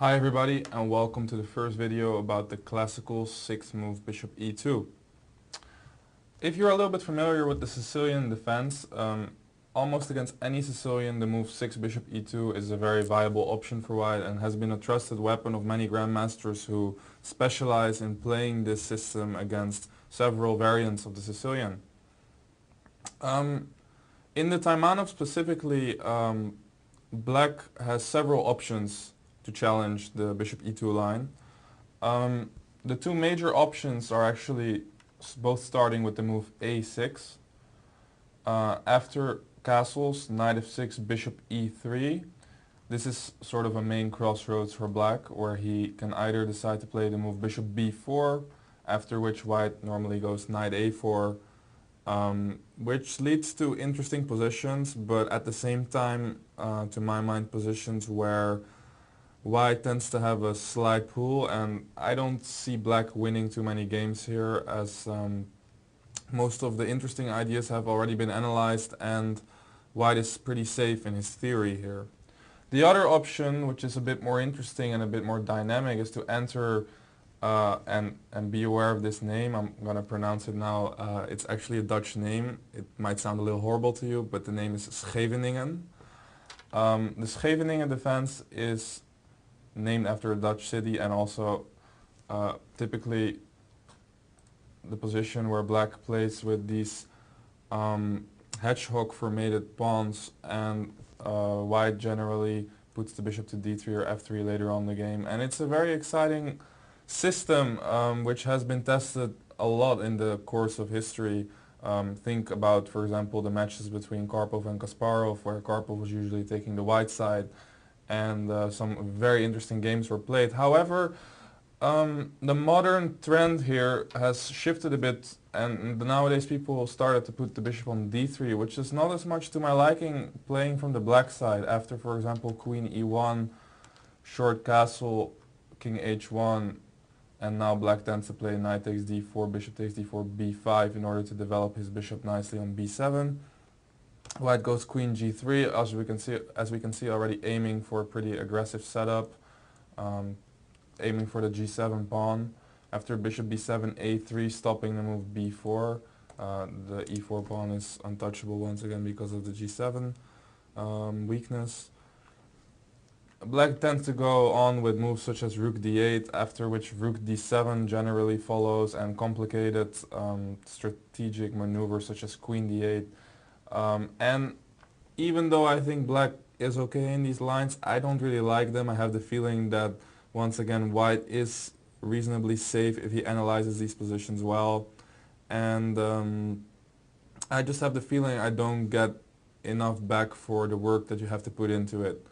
Hi everybody and welcome to the first video about the classical 6th move bishop e2. If you're a little bit familiar with the Sicilian defense, almost against any Sicilian the move 6 bishop e2 is a very viable option for white and has been a trusted weapon of many grandmasters who specialize in playing this system against several variants of the Sicilian. In the Taimanov specifically, black has several options to challenge the bishop e2 line. The two major options are actually both starting with the move a6. After castles, knight f6, bishop e3. This is sort of a main crossroads for black, where he can either decide to play the move bishop b4, after which white normally goes knight a4, which leads to interesting positions, but at the same time, to my mind, positions where white tends to have a slight pool, and I don't see black winning too many games here, as most of the interesting ideas have already been analyzed and white is pretty safe in his theory here. The other option, which is a bit more interesting and a bit more dynamic, is to enter and be aware of this name. I'm going to pronounce it now. It's actually a Dutch name. It might sound a little horrible to you, but the name is Scheveningen. The Scheveningen defense is named after a Dutch city, and also typically the position where black plays with these hedgehog formated pawns, and white generally puts the bishop to d3 or f3 later on in the game. And it's a very exciting system which has been tested a lot in the course of history. Think about, for example, the matches between Karpov and Kasparov, where Karpov was usually taking the white side, and some very interesting games were played. However, the modern trend here has shifted a bit, and nowadays people started to put the bishop on d3, which is not as much to my liking playing from the black side. After, for example, queen e1, short castle, king h1, and now black tends to play knight takes d4, bishop takes d4, b5 in order to develop his bishop nicely on b7. White goes queen g3, as we can see already aiming for a pretty aggressive setup, aiming for the g7 pawn. After bishop b7, a3, stopping the move b4. The e4 pawn is untouchable once again because of the g7 weakness. Black tends to go on with moves such as rook d8, after which rook d7 generally follows, and complicated strategic maneuvers such as queen d8. And even though I think black is okay in these lines, I don't really like them. I have the feeling that once again white is reasonably safe if he analyzes these positions well, and I just have the feeling I don't get enough back for the work that you have to put into it.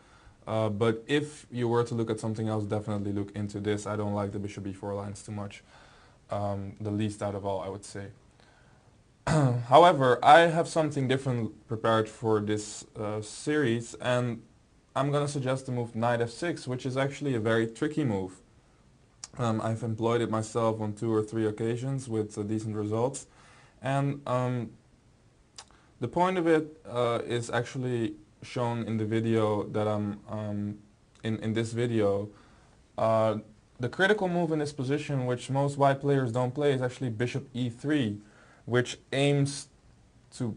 But if you were to look at something else, definitely look into this. I don't like the bishop b4 lines too much, the least out of all, I would say. However, I have something different prepared for this series, and I'm going to suggest the move knight f6, which is actually a very tricky move. I've employed it myself on 2 or 3 occasions with decent results, and the point of it is actually shown in the video that I'm in this video. The critical move in this position, which most white players don't play, is actually bishop e3, which aims to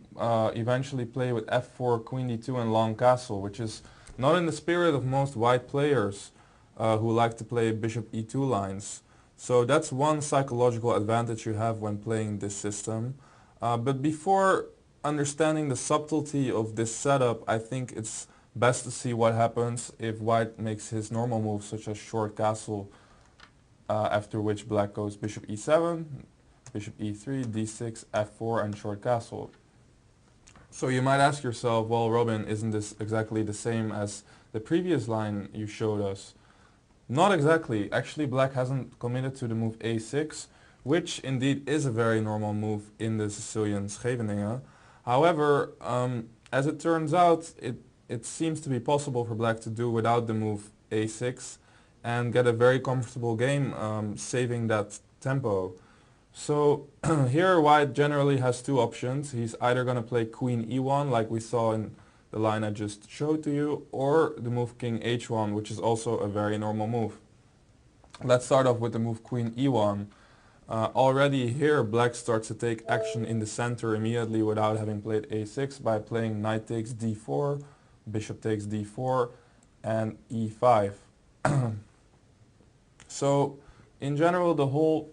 eventually play with f4, queen d2 and long castle, which is not in the spirit of most white players who like to play bishop e2 lines. So that's one psychological advantage you have when playing this system. But before understanding the subtlety of this setup, I think it's best to see what happens if white makes his normal moves, such as short castle, after which black goes bishop e7, bishop e3, d6, f4 and short castle. So you might ask yourself, well, Robin, isn't this exactly the same as the previous line you showed us? Not exactly. Actually, black hasn't committed to the move a6, which indeed is a very normal move in the Sicilian Scheveningen. However, as it turns out, it seems to be possible for black to do without the move a6 and get a very comfortable game, saving that tempo. So here white generally has two options. He's either going to play queen e1 like we saw in the line I just showed to you, or the move king h1, which is also a very normal move. Let's start off with the move queen e1. Already here black starts to take action in the center immediately without having played a6 by playing knight takes d4, bishop takes d4, and e5. So in general the whole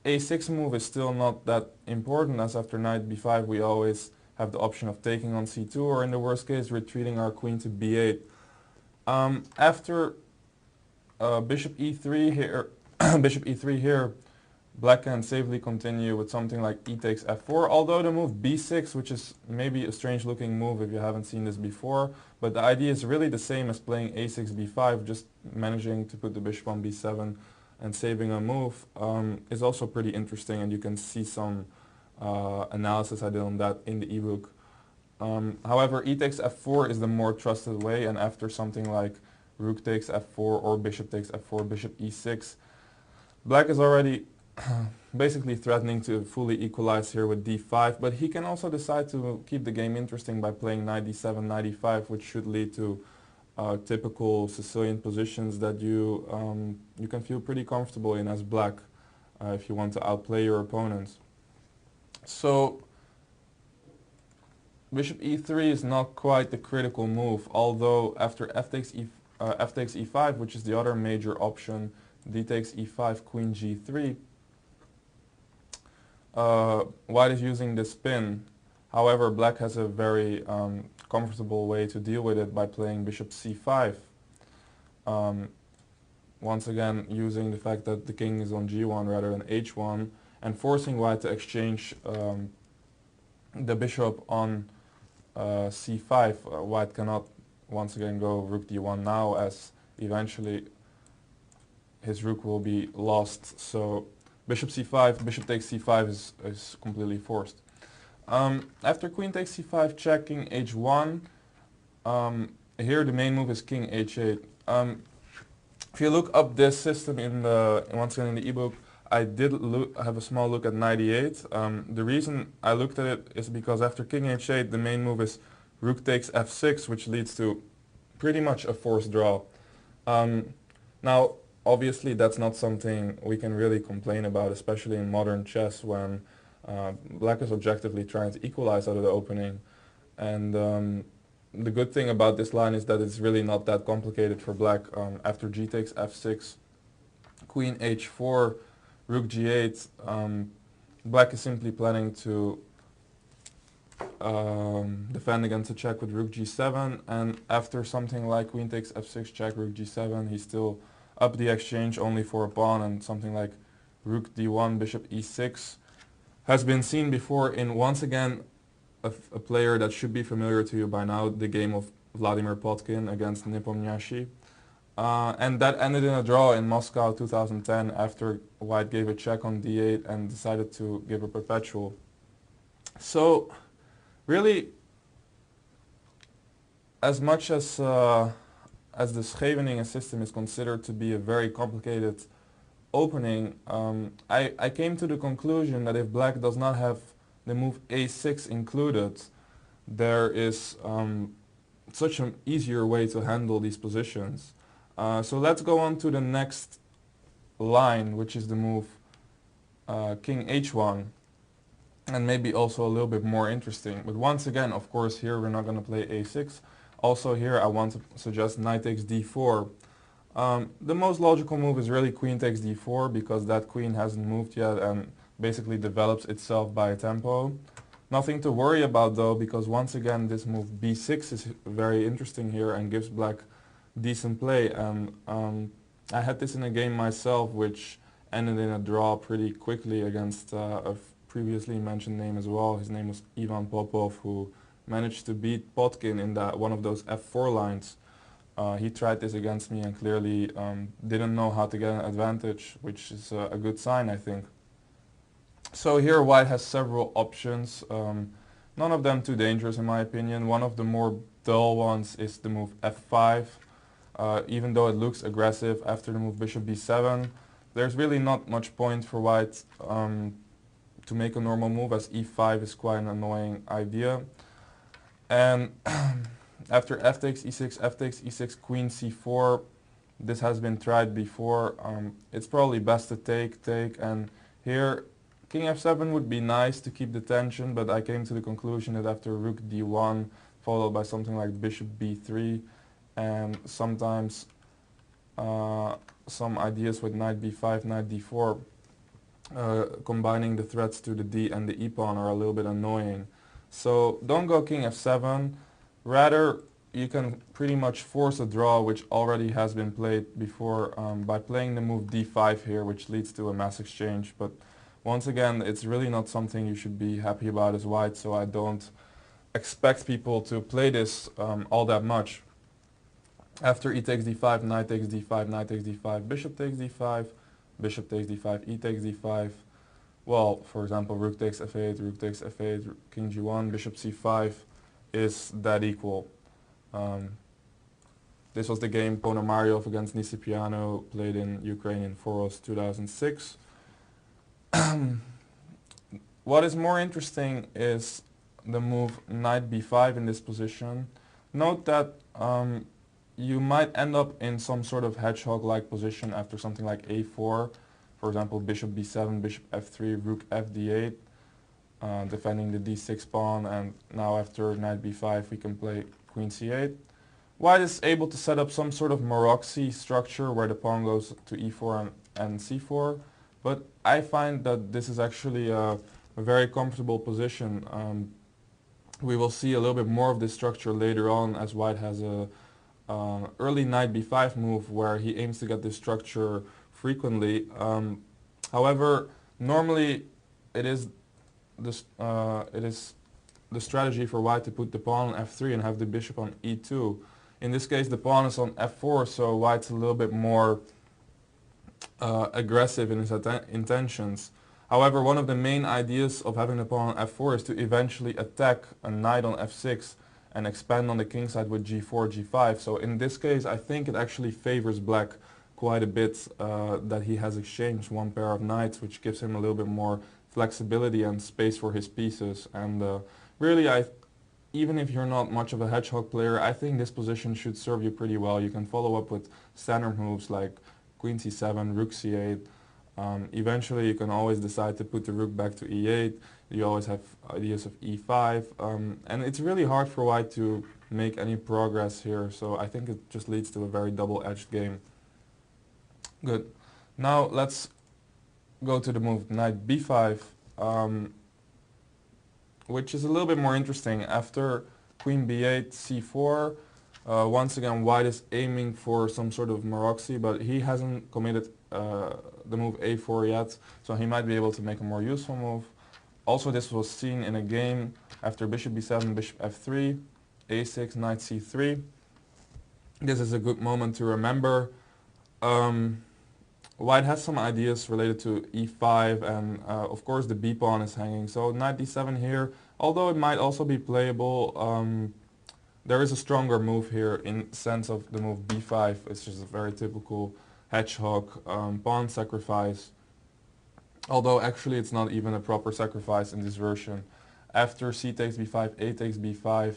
a6 move is still not that important, as after knight b5 we always have the option of taking on c2, or in the worst case retreating our queen to b8. After bishop e3 here, bishop e3 here, black can safely continue with something like e takes f4, although the move b6, which is maybe a strange looking move if you haven't seen this before, but the idea is really the same as playing a6 b5, just managing to put the bishop on b7 and saving a move, is also pretty interesting, and you can see some analysis I did on that in the ebook. However, e takes f4 is the more trusted way, and after something like rook takes f4 or bishop takes f4, bishop e6, black is already basically threatening to fully equalize here with d5, but he can also decide to keep the game interesting by playing knight d7, knight e5, which should lead to typical Sicilian positions that you can feel pretty comfortable in as black if you want to outplay your opponents. So bishop e3 is not quite the critical move, although after f takes e5, which is the other major option, d takes e5, queen g3, white is using this spin. However, black has a very comfortable way to deal with it by playing bishop c5. Once again using the fact that the king is on g1 rather than h1, and forcing white to exchange the bishop on c5. White cannot once again go rook d1 now, as eventually his rook will be lost. So bishop c5, bishop takes c5 is completely forced. After queen takes c5, check, king h1. Here the main move is king h8. If you look up this system once again in the ebook, I did have a small look at knight e8. The reason I looked at it is because after king h8 the main move is rook takes f6, which leads to pretty much a forced draw. Now obviously that's not something we can really complain about, especially in modern chess when black is objectively trying to equalize out of the opening. And the good thing about this line is that it's really not that complicated for black. After g takes f6, queen h4, rook g8, black is simply planning to defend against a check with rook g7, and after something like queen takes f6, check, rook g7, he's still up the exchange only for a pawn, and something like rook d1, bishop e6 has been seen before in, once again, a player that should be familiar to you by now, the game of Vladimir Potkin against Nepomniachtchi. And that ended in a draw in Moscow 2010 after white gave a check on d8 and decided to give a perpetual. So really, as much as the Scheveningen system is considered to be a very complicated opening, I came to the conclusion that if black does not have the move a6 included, there is such an easier way to handle these positions. So let's go on to the next line, which is the move king h1, and maybe also a little bit more interesting. But once again, of course, here we're not going to play a6. Also here I want to suggest knight takes d4. The most logical move is really queen takes d4, because that queen hasn't moved yet and basically develops itself by a tempo. Nothing to worry about though, because once again this move b6 is very interesting here and gives black decent play. And I had this in a game myself which ended in a draw pretty quickly against a previously mentioned name as well. His name was Ivan Popov, who managed to beat Potkin in one of those f4 lines. He tried this against me and clearly didn't know how to get an advantage, which is a good sign, I think. So here white has several options, none of them too dangerous in my opinion. One of the more dull ones is the move f5. Even though it looks aggressive after the move bishop b7, there's really not much point for white to make a normal move, as e5 is quite an annoying idea. And after f takes e6, f takes e6, queen c4, this has been tried before. It's probably best to take, and here king f7 would be nice to keep the tension, but I came to the conclusion that after rook d1, followed by something like bishop b3, and sometimes some ideas with knight b5, knight d4, combining the threats to the d and the e pawn are a little bit annoying. So don't go king f7, rather you can pretty much force a draw, which already has been played before, by playing the move d5 here, which leads to a mass exchange. But once again, it's really not something you should be happy about as white, so I don't expect people to play this all that much. After e takes d5, knight takes d5, knight takes d5, bishop takes d5, bishop takes d5, e takes d5. Well, for example, rook takes f8, rook takes f8, king g1, bishop c5 is that equal. This was the game Ponomariov against Nisipiano played in Ukrainian Foros 2006. What is more interesting is the move knight b5 in this position. Note that you might end up in some sort of hedgehog-like position after something like a4. For example, bishop b7, bishop f3, rook fd8, defending the d6 pawn, and now after knight b5 we can play queen c8. White is able to set up some sort of Maroczy structure where the pawn goes to e4 and c4, but I find that this is actually a very comfortable position. We will see a little bit more of this structure later on, as white has a early knight b5 move where he aims to get this structure frequently. However, normally it is the strategy for white to put the pawn on f3 and have the bishop on e2. In this case, the pawn is on f4, so white's a little bit more aggressive in his intentions. However, one of the main ideas of having the pawn on f4 is to eventually attack a knight on f6 and expand on the king side with g4, g5. So in this case, I think it actually favors black quite a bit that he has exchanged one pair of knights, which gives him a little bit more flexibility and space for his pieces. And really, even if you're not much of a hedgehog player, I think this position should serve you pretty well. You can follow up with standard moves like queen c7, rook c8. Eventually you can always decide to put the rook back to e8. You always have ideas of e5. And it's really hard for white to make any progress here, so I think it just leads to a very double-edged game. Good. Now let's go to the move knight b5. Which is a little bit more interesting. After queen b8, c4, once again white is aiming for some sort of Maroczy, but he hasn't committed the move a4 yet, so he might be able to make a more useful move. Also, this was seen in a game after bishop b7, bishop f3, a6, knight c3. This is a good moment to remember. White has some ideas related to e5, and of course the b pawn is hanging, so knight d7 here, although it might also be playable, there is a stronger move here in sense of the move b5. It's just a very typical hedgehog pawn sacrifice, although actually it's not even a proper sacrifice in this version. After c takes b5, a takes b5,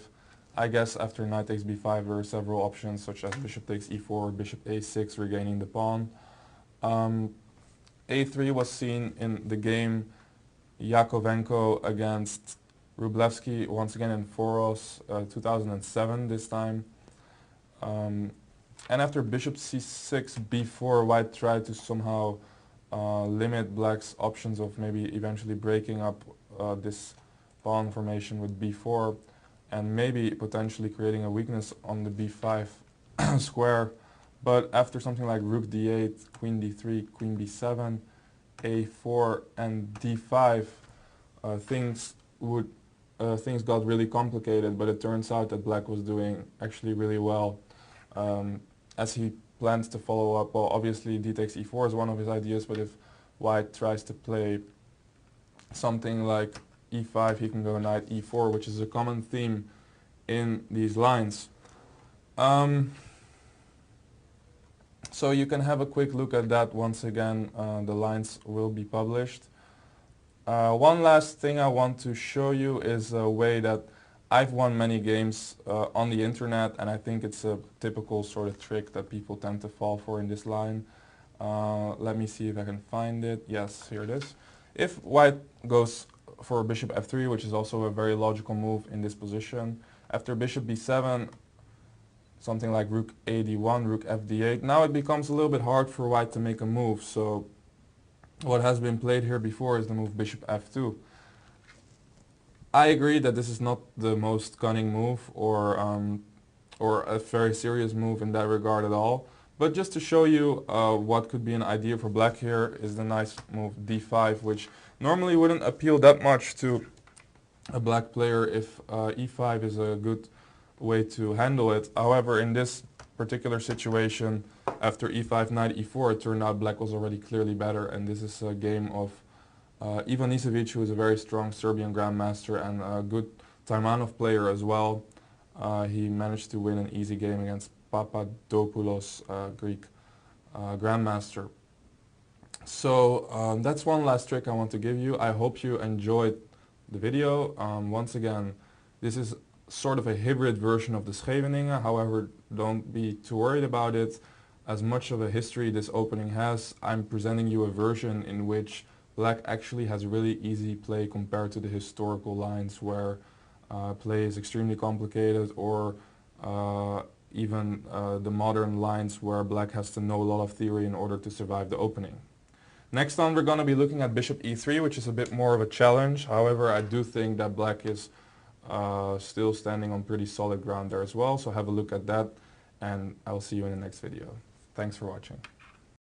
I guess after knight takes b5 there are several options such as bishop takes e4, bishop a6 regaining the pawn. A3 was seen in the game Yakovenko against Wróblewski, once again in Foros 2007 this time. And after bishop c6, b4, white tried to somehow limit black's options of maybe eventually breaking up this pawn formation with b4 and maybe potentially creating a weakness on the b5 square. But after something like rook d8, queen d3, queen b7, a4 and d5, things got really complicated, but it turns out that black was doing actually really well. As he plans to follow up, well, obviously d takes e4 is one of his ideas, but if white tries to play something like e5, he can go knight e4, which is a common theme in these lines. So you can have a quick look at that once again. The lines will be published. One last thing I want to show you is a way that I've won many games on the internet, and I think it's a typical sort of trick that people tend to fall for in this line. Let me see if I can find it. Yes, here it is. If white goes for bishop f3, which is also a very logical move in this position, after bishop b7, something like rook a d1, rook f d8, now it becomes a little bit hard for white to make a move. So what has been played here before is the move bishop f2. I agree that this is not the most cunning move or a very serious move in that regard at all. But just to show you what could be an idea for black here is the nice move d5, which normally wouldn't appeal that much to a black player if e5 is a good way to handle it. However, in this particular situation, after e5, knight e4, it turned out black was already clearly better, and this is a game of Ivan Isavic, who is a very strong Serbian grandmaster and a good Taimanov player as well. He managed to win an easy game against Papadopoulos, Greek grandmaster. So that's one last trick I want to give you. I hope you enjoyed the video. Once again, this is sort of a hybrid version of the Scheveningen. However, don't be too worried about it. As much of a history this opening has, I'm presenting you a version in which black actually has really easy play compared to the historical lines where play is extremely complicated, or even the modern lines where black has to know a lot of theory in order to survive the opening. Next on, we're going to be looking at bishop e3, which is a bit more of a challenge. However, I do think that black is still standing on pretty solid ground there as well. So have a look at that, and I'll see you in the next video. Thanks for watching.